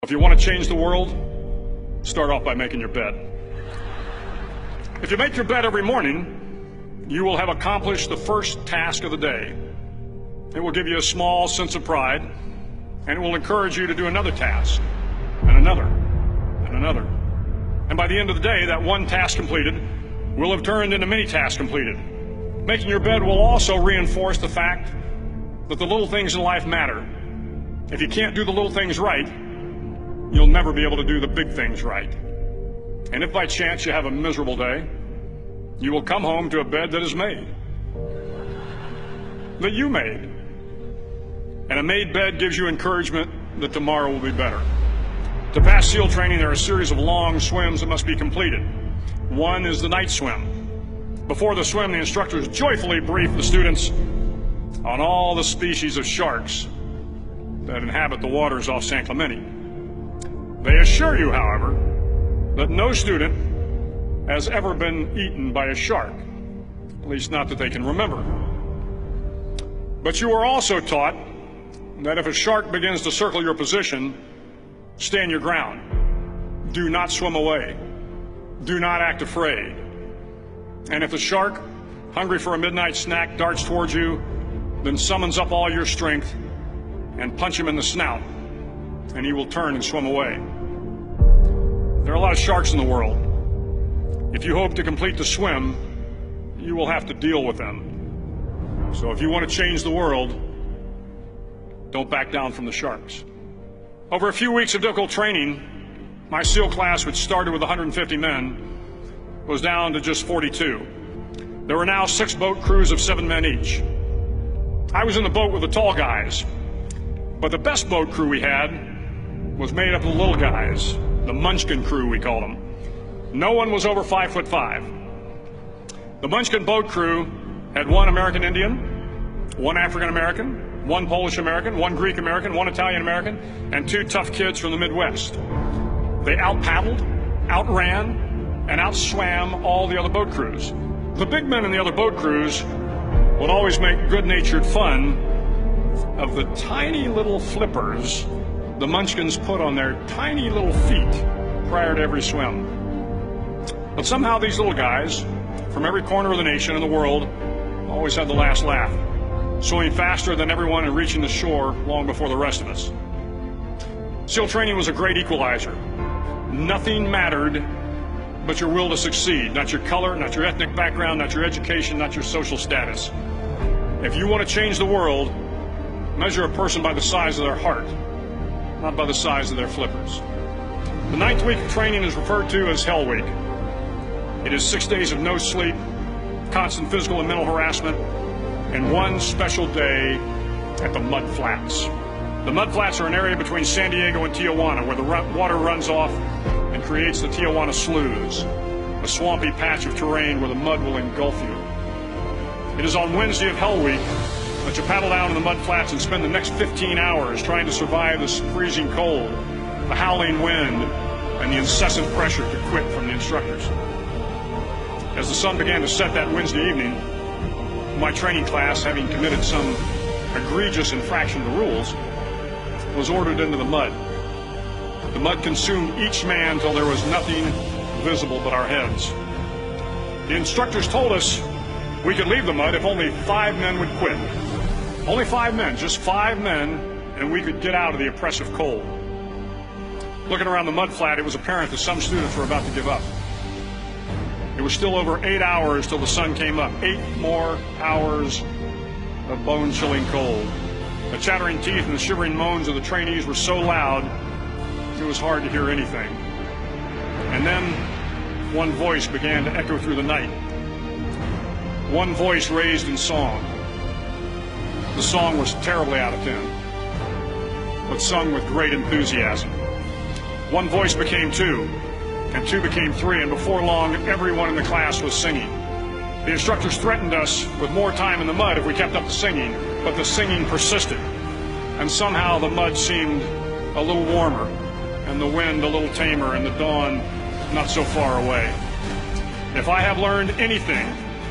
If you want to change the world, start off by making your bed. If you make your bed every morning, you will have accomplished the first task of the day. It will give you a small sense of pride, and it will encourage you to do another task, and another, and another. And by the end of the day, that one task completed will have turned into many tasks completed. Making your bed will also reinforce the fact that the little things in life matter. If you can't do the little things right, you'll never be able to do the big things right. And if by chance you have a miserable day, you will come home to a bed that is made, that you made. And a made bed gives you encouragement that tomorrow will be better. To pass SEAL training, there are a series of long swims that must be completed. One is the night swim. Before the swim, the instructors joyfully brief the students on all the species of sharks that inhabit the waters off San Clemente. They assure you, however, that no student has ever been eaten by a shark, at least not that they can remember. But you are also taught that if a shark begins to circle your position, stand your ground. Do not swim away. Do not act afraid. And if the shark, hungry for a midnight snack, darts towards you, then summons up all your strength and punch him in the snout, and he will turn and swim away. There are a lot of sharks in the world. If you hope to complete the swim, you will have to deal with them. So if you want to change the world, don't back down from the sharks. Over a few weeks of difficult training, my SEAL class, which started with 150 men, was down to just 42. There were now 6 boat crews of 7 men each. I was in the boat with the tall guys, but the best boat crew we had was made up of the little guys, the Munchkin crew, we called them. No one was over 5'5". The Munchkin boat crew had 1 American Indian, 1 African American, 1 Polish American, 1 Greek American, 1 Italian American, and 2 tough kids from the Midwest. They out-paddled, outran, and outswam all the other boat crews. The big men in the other boat crews would always make good-natured fun of the tiny little flippers the Munchkins put on their tiny little feet prior to every swim. But somehow these little guys from every corner of the nation and the world always had the last laugh, swimming faster than everyone and reaching the shore long before the rest of us. SEAL training was a great equalizer. Nothing mattered but your will to succeed, not your color, not your ethnic background, not your education, not your social status. If you want to change the world, measure a person by the size of their heart, not by the size of their flippers. The 9th week of training is referred to as Hell Week. It is 6 days of no sleep, constant physical and mental harassment, and 1 special day at the Mud Flats. The Mud Flats are an area between San Diego and Tijuana where the water runs off and creates the Tijuana Sloughs, a swampy patch of terrain where the mud will engulf you. It is on Wednesday of Hell Week that you paddle down in the mud flats and spend the next 15 hours trying to survive the freezing cold, the howling wind, and the incessant pressure to quit from the instructors. As the sun began to set that Wednesday evening, my training class, having committed some egregious infraction to rules, was ordered into the mud. The mud consumed each man till there was nothing visible but our heads. The instructors told us we could leave the mud if only 5 men would quit. Only 5 men, just 5 men, and we could get out of the oppressive cold. Looking around the mud flat, it was apparent that some students were about to give up. It was still over 8 hours till the sun came up. 8 more hours of bone-chilling cold. The chattering teeth and the shivering moans of the trainees were so loud, it was hard to hear anything. And then one voice began to echo through the night. One voice raised in song. The song was terribly out of tune, but sung with great enthusiasm. One voice became 2, and 2 became 3, and before long, everyone in the class was singing. The instructors threatened us with more time in the mud if we kept up the singing, but the singing persisted, and somehow the mud seemed a little warmer, and the wind a little tamer, and the dawn not so far away. If I have learned anything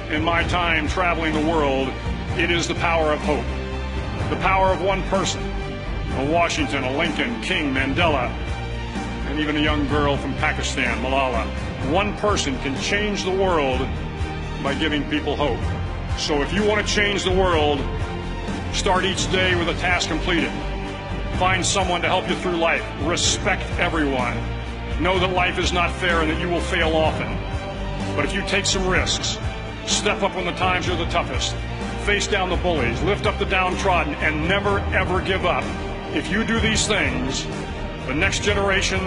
in my time traveling the world, it is the power of hope. The power of one person, a Washington, a Lincoln, King, Mandela, and even a young girl from Pakistan, Malala. One person can change the world by giving people hope. So if you want to change the world, start each day with a task completed. Find someone to help you through life. Respect everyone. Know that life is not fair and that you will fail often. But if you take some risks, step up when the times are the toughest, face down the bullies, lift up the downtrodden, and never ever give up. If you do these things, the next generation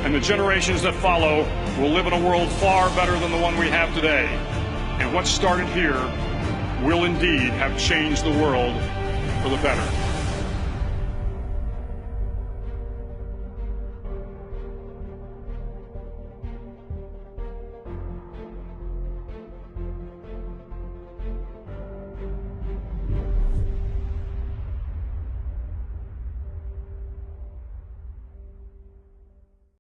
and the generations that follow will live in a world far better than the one we have today. And what started here will indeed have changed the world for the better.